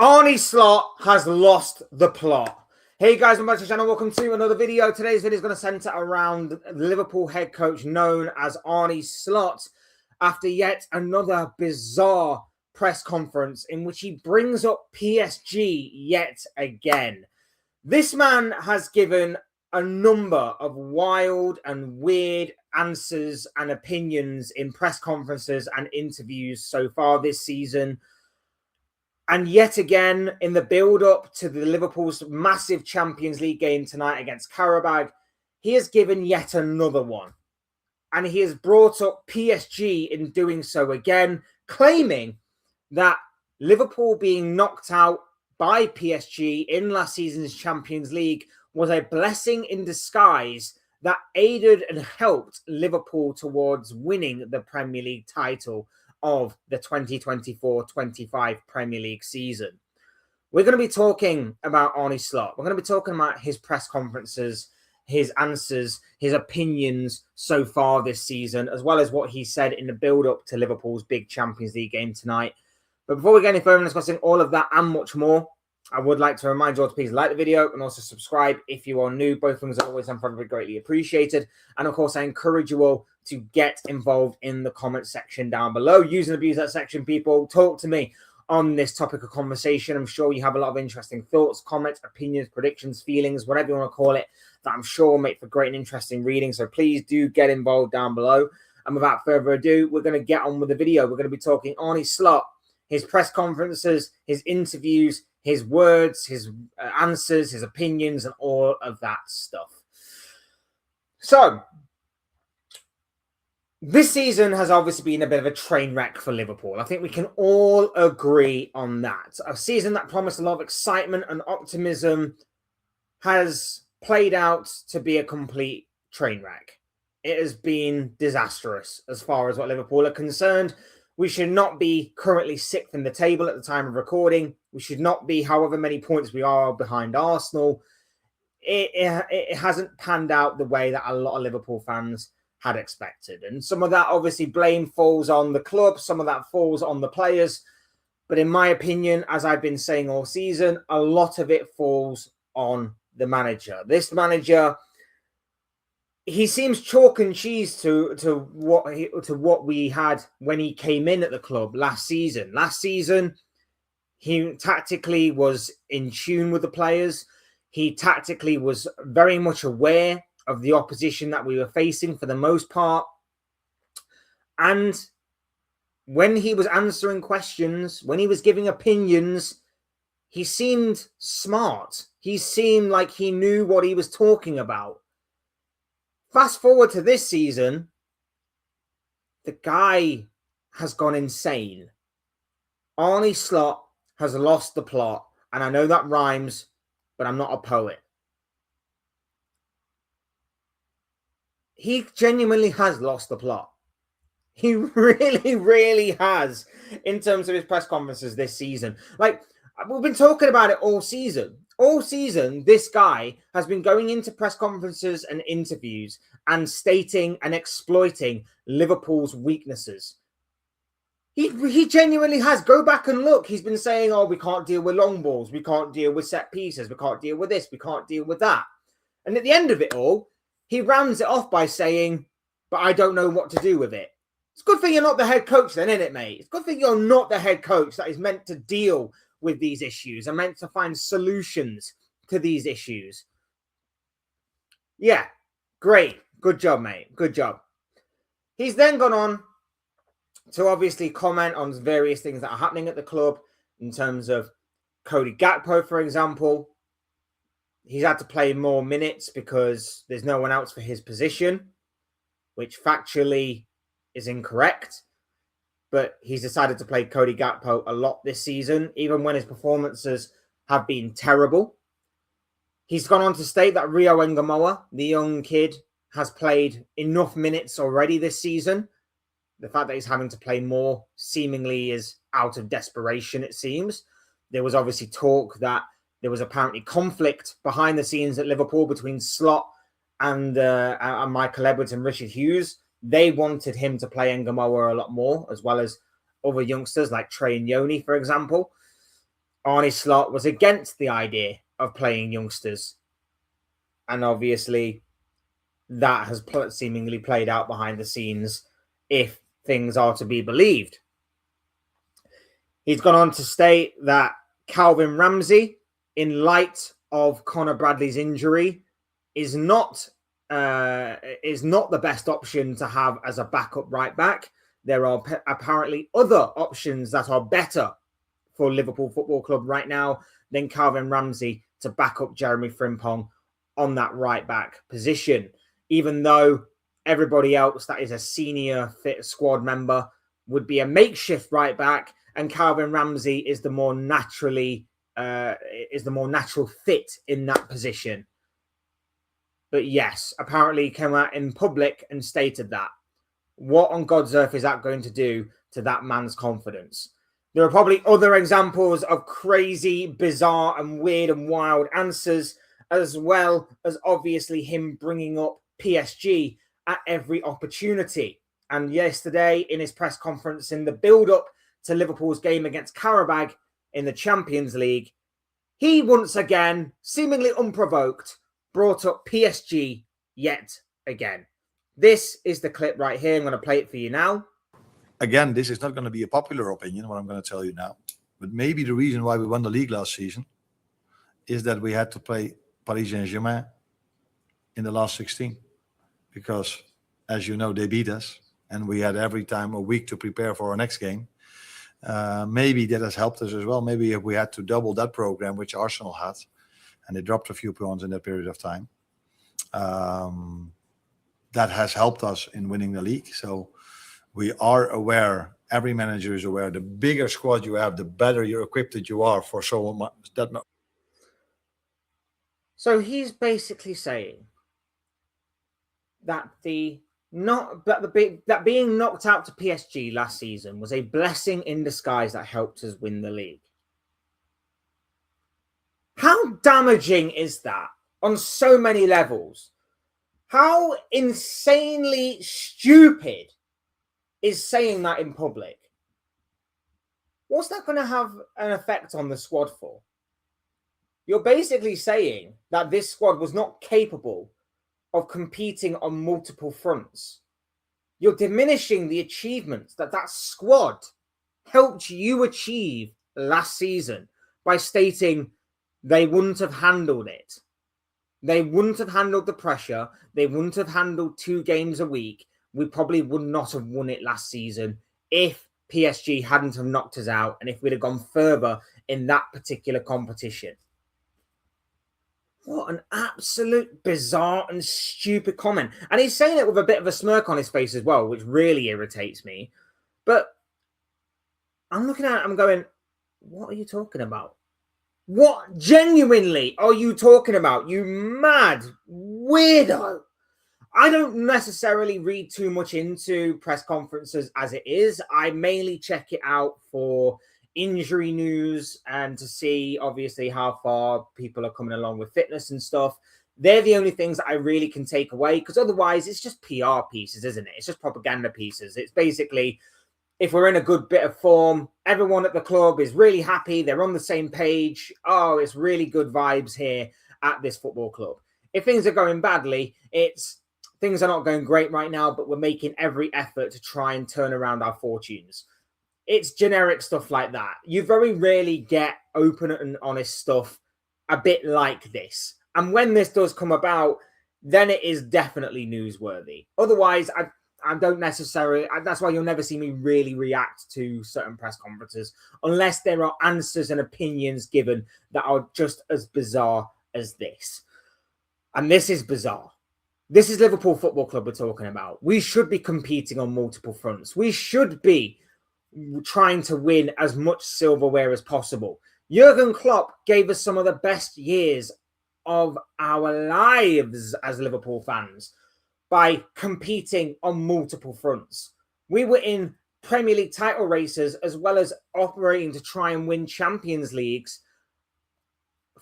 Arne Slot has lost the plot. Hey guys, welcome back to the channel. Welcome to another video. Today's video is going to center around Liverpool head coach known as Arne Slot after yet another bizarre press conference in which he brings up PSG yet again. This man has given a number of wild and weird answers and opinions in press conferences and interviews so far this season. And yet again, in the build-up to the Liverpool's massive Champions League game tonight against Qarabag, he has given yet another one. And he has brought up PSG in doing so again, claiming that Liverpool being knocked out by PSG in last season's Champions League was a blessing in disguise that aided and helped Liverpool towards winning the Premier League title of the 2024-25 Premier League season. We're going to be talking about Arne Slot. We're going to be talking about his press conferences, his answers, his opinions so far this season, as well as what he said in the build-up to Liverpool's big Champions League game tonight. But before we get any further in discussing all of that and much more, I would like to remind you all to please like the video and also subscribe if you are new. Both things are always and forever greatly appreciated. And of course, I encourage you all to get involved in the comment section down below. Use and abuse that section, people. Talk to me on this topic of conversation. I'm sure you have a lot of interesting thoughts, comments, opinions, predictions, feelings, whatever you want to call it, that I'm sure will make for great and interesting reading. So please do get involved down below. And without further ado, we're going to get on with the video. We're going to be talking Arne Slot, his press conferences, his interviews, his words, his answers, his opinions, and all of that stuff. So, this season has obviously been a bit of a train wreck for Liverpool. I think we can all agree on that. A season that promised a lot of excitement and optimism has played out to be a complete train wreck. It has been disastrous as far as what Liverpool are concerned. We should not be currently sixth in the table at the time of recording. We should not be, however many points we are behind Arsenal. It hasn't panned out the way that a lot of Liverpool fans had expected. And some of that, obviously, blame falls on the club. Some of that falls on the players. But in my opinion, as I've been saying all season, a lot of it falls on the manager. This manager, he seems chalk and cheese to what we had when he came in at the club last season. Last season, he tactically was in tune with the players. He tactically was very much aware of the opposition that we were facing for the most part. And when he was answering questions, when he was giving opinions, he seemed smart. He seemed like he knew what he was talking about. Fast forward to this season, the guy has gone insane. Arne Slot has lost the plot. And I know that rhymes, but I'm not a poet. He genuinely has lost the plot. He really, really has in terms of his press conferences this season. Like, we've been talking about it all season. All season, this guy has been going into press conferences and interviews and stating and exploiting Liverpool's weaknesses. He genuinely has. Go back and look. He's been saying, oh, we can't deal with long balls. We can't deal with set pieces. We can't deal with this. We can't deal with that. And at the end of it all, he rounds it off by saying, but I don't know what to do with it. It's a good thing you're not the head coach then, isn't it, mate? It's a good thing you're not the head coach that is meant to deal with these issues and meant to find solutions to these issues. Yeah, great. Good job, mate. Good job. He's then gone on to obviously comment on various things that are happening at the club in terms of Cody Gakpo, for example. He's had to play more minutes because there's no one else for his position, which factually is incorrect. But he's decided to play Cody Gakpo a lot this season, even when his performances have been terrible. He's gone on to state that Rio Ngamoa, the young kid, has played enough minutes already this season. The fact that he's having to play more seemingly is out of desperation, it seems. There was obviously talk that there was apparently conflict behind the scenes at Liverpool between Slot and Michael Edwards and Richard Hughes. They wanted him to play Ngamoa a lot more, as well as other youngsters like Trey and Yoni, for example. Arne Slot was against the idea of playing youngsters. And obviously, that has seemingly played out behind the scenes, if things are to be believed. He's gone on to state that Calvin Ramsey, in light of Conor Bradley's injury, is not the best option to have as a backup right back. There are apparently other options that are better for Liverpool Football Club right now than Calvin Ramsey to back up Jeremy Frimpong on that right back position, even though everybody else that is a senior fit squad member would be a makeshift right back, and Calvin Ramsey is the more natural fit in that position. But yes, apparently he came out in public and stated that. What on God's earth is that going to do to that man's confidence? There are probably other examples of crazy, bizarre, and weird and wild answers, as well as obviously him bringing up PSG at every opportunity. And yesterday, in his press conference in the build-up to Liverpool's game against Qarabag in the Champions League, he once again, seemingly unprovoked, brought up PSG yet again. This is the clip right here. I'm going to play it for you now. Again, this is not going to be a popular opinion, what I'm going to tell you now. But maybe the reason why we won the league last season is that we had to play Paris Saint-Germain in the last 16. Because, as you know, they beat us. And we had every time a week to prepare for our next game. Maybe that has helped us as well. Maybe if we had to double that program, which Arsenal had, and they dropped a few points in that period of time, that has helped us in winning the league. So we are aware, every manager is aware, the bigger squad you have, the better you're equipped that you are for so much. So he's basically saying that being knocked out to PSG last season was a blessing in disguise that helped us win the league. How damaging is that on so many levels? How insanely stupid is saying that in public? What's that going to have an effect on the squad for? You're basically saying that this squad was not capable of competing on multiple fronts. You're diminishing the achievements that squad helped you achieve last season by stating they wouldn't have handled it. They wouldn't have handled the pressure. They wouldn't have handled 2 games a week. We probably would not have won it last season if PSG hadn't have knocked us out and if we'd have gone further in that particular competition. What an absolute bizarre and stupid comment. And he's saying it with a bit of a smirk on his face as well, which really irritates me. But I'm looking at it, I'm going, what are you talking about? What genuinely are you talking about, you mad weirdo? I don't necessarily read too much into press conferences as it is. I mainly check it out for injury news and to see obviously how far people are coming along with fitness and stuff. They're the only things that I really can take away, because otherwise it's just PR pieces, isn't it? It's just propaganda pieces. It's basically, if we're in a good bit of form, everyone at the club is really happy, they're on the same page. Oh, it's really good vibes here at this football club. If things are going badly, it's things are not going great right now, but we're making every effort to try and turn around our fortunes. It's generic stuff like that. You very rarely get open and honest stuff a bit like this. And when this does come about, then it is definitely newsworthy. Otherwise, I don't necessarily... That's why you'll never see me really react to certain press conferences unless there are answers and opinions given that are just as bizarre as this. And this is bizarre. This is Liverpool Football Club we're talking about. We should be competing on multiple fronts. We should be trying to win as much silverware as possible. Jurgen Klopp gave us some of the best years of our lives as Liverpool fans by competing on multiple fronts. We were in Premier League title races as well as operating to try and win Champions Leagues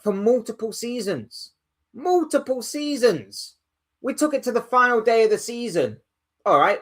for multiple seasons. Multiple seasons. We took it to the final day of the season. All right.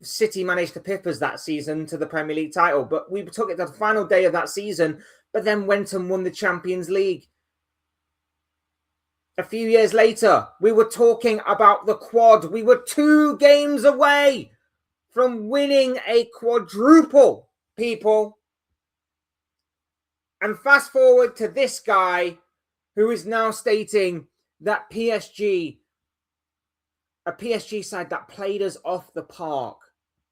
City managed to pip us that season to the Premier League title, but we took it to the final day of that season but then went and won the Champions League. A few years later, we were talking about the quad. We were 2 games away from winning a quadruple, people. And fast forward to this guy who is now stating that PSG, a PSG side that played us off the park,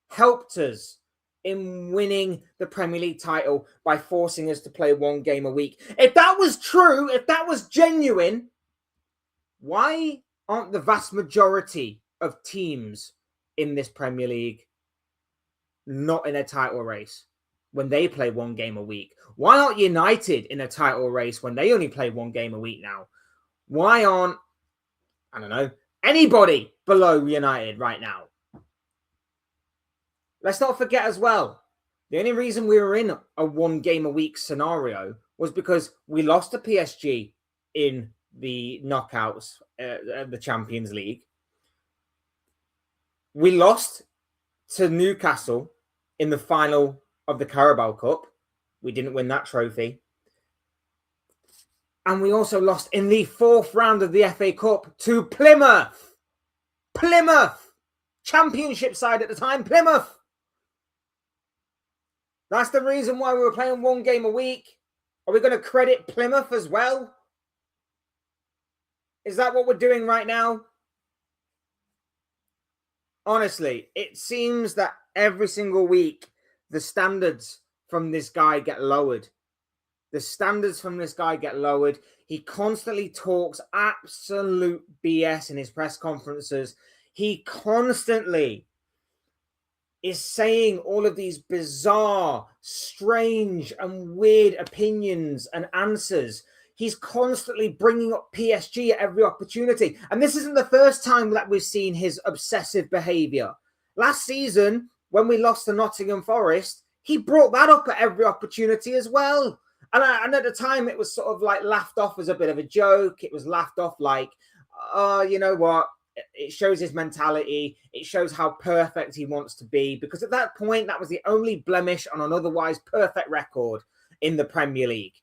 helped us in winning the Premier League title by forcing us to play 1 game a week. If that was true, if that was genuine, why aren't the vast majority of teams in this Premier League not in a title race when they play 1 game a week? Why aren't United in a title race when they only play 1 game a week now? Why aren't, I don't know, anybody below United right now? Let's not forget as well, the only reason we were in a 1 game a week scenario was because we lost to PSG in the knockouts of the Champions League. We lost to Newcastle in the final of the Qarabag Cup. We didn't win that trophy. And we also lost in the 4th round of the FA Cup to Plymouth. Plymouth! Championship side at the time, Plymouth. That's the reason why we were playing 1 game a week. Are we going to credit Plymouth as well? Is that what we're doing right now? Honestly, it seems that every single week, the standards from this guy get lowered. The standards from this guy get lowered. He constantly talks absolute BS in his press conferences. He constantly is saying all of these bizarre, strange, and weird opinions and answers. He's constantly bringing up PSG at every opportunity. And this isn't the first time that we've seen his obsessive behaviour. Last season, when we lost to Nottingham Forest, he brought that up at every opportunity as well. And at the time, it was sort of like laughed off as a bit of a joke. It was laughed off like, oh, you know what? It shows his mentality. It shows how perfect he wants to be. Because at that point, that was the only blemish on an otherwise perfect record in the Premier League.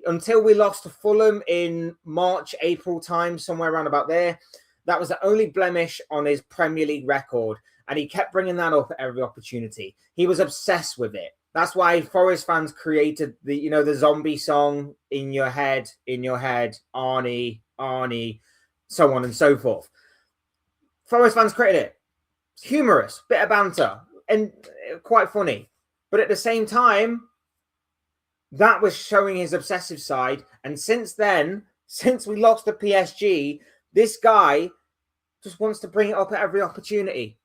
Until we lost to Fulham in March, April time, somewhere around about there. That was the only blemish on his Premier League record. And he kept bringing that up at every opportunity. He was obsessed with it. That's why Forest fans created the zombie song, In Your Head, Arnie, so on and so forth. Forest fans created it. It's humorous, bit of banter, and quite funny. But at the same time, that was showing his obsessive side. And since then, since we lost to PSG, this guy just wants to bring it up at every opportunity.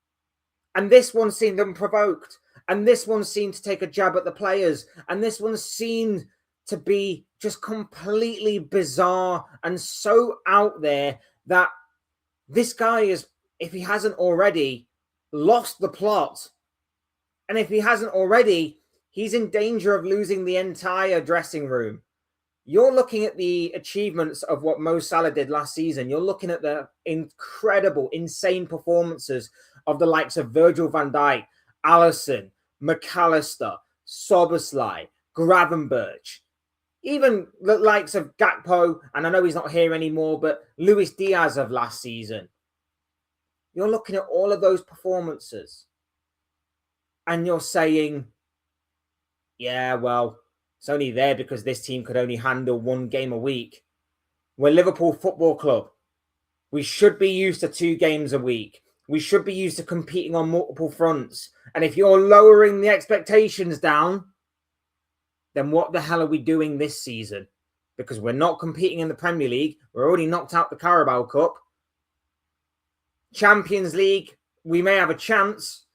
And this one seemed unprovoked. And this one seemed to take a jab at the players. And this one seemed to be just completely bizarre and so out there that this guy is, if he hasn't already, lost the plot. And if he hasn't already, he's in danger of losing the entire dressing room. You're looking at the achievements of what Mo Salah did last season. You're looking at the incredible, insane performances of the likes of Virgil van Dijk, Alisson, McAllister, Szoboszlai, Gravenberch, even the likes of Gakpo, and I know he's not here anymore, but Luis Diaz of last season. You're looking at all of those performances and you're saying, yeah, well, it's only there because this team could only handle 1 game a week. We're Liverpool Football Club. We should be used to 2 games a week. We should be used to competing on multiple fronts. And if you're lowering the expectations down, then what the hell are we doing this season? Because we're not competing in the Premier League. We're already knocked out the Carabao Cup. Champions League, we may have a chance,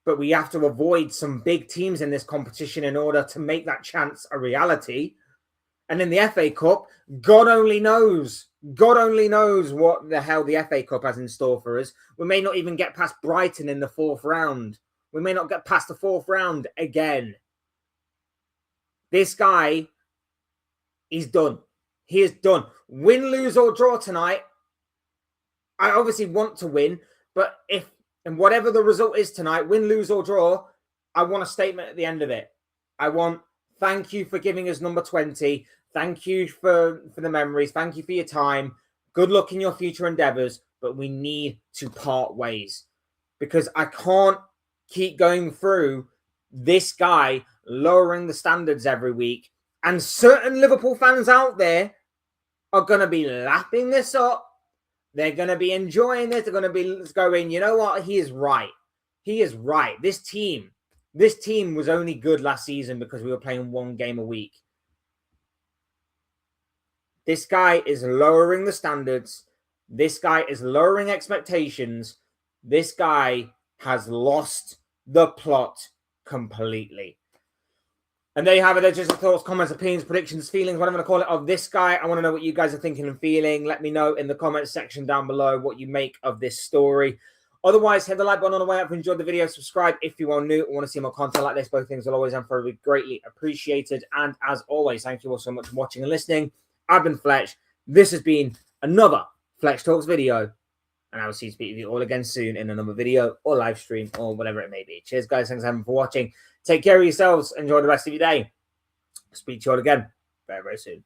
but we have to avoid some big teams in this competition in order to make that chance a reality. And in the FA Cup, God only knows what the hell the FA Cup has in store for us. We may not even get past Brighton in the 4th round. We may not get past the 4th round again. This guy, he's done. He is done. Win, lose, or draw tonight. I obviously want to win, but and whatever the result is tonight, win, lose, or draw, I want a statement at the end of it. I want Thank you for giving us number 20. Thank you for the memories. Thank you for your time. Good luck in your future endeavors, but we need to part ways because I can't keep going through this guy lowering the standards every week. And certain Liverpool fans out there are going to be lapping this up. They're going to be enjoying this. They're going to be going, you know what? He is right. He is right. This team was only good last season because we were playing one game a week. This guy is lowering the standards. This guy is lowering expectations. This guy has lost the plot completely. And there you have it. There's just the thoughts, comments, opinions, predictions, feelings, whatever I'm going to call it, of this guy. I want to know what you guys are thinking and feeling. Let me know in the comments section down below what you make of this story. Otherwise, hit the like button on the way up if you enjoyed the video. Subscribe if you are new and want to see more content like this. Both things will always and forever be greatly appreciated. And as always, thank you all so much for watching and listening. I've been Fletch. This has been another Fletch Talks video. And I will see you all again soon in another video or live stream or whatever it may be. Cheers, guys. Thanks for watching. Take care of yourselves. Enjoy the rest of your day. Speak to you all again very, very soon.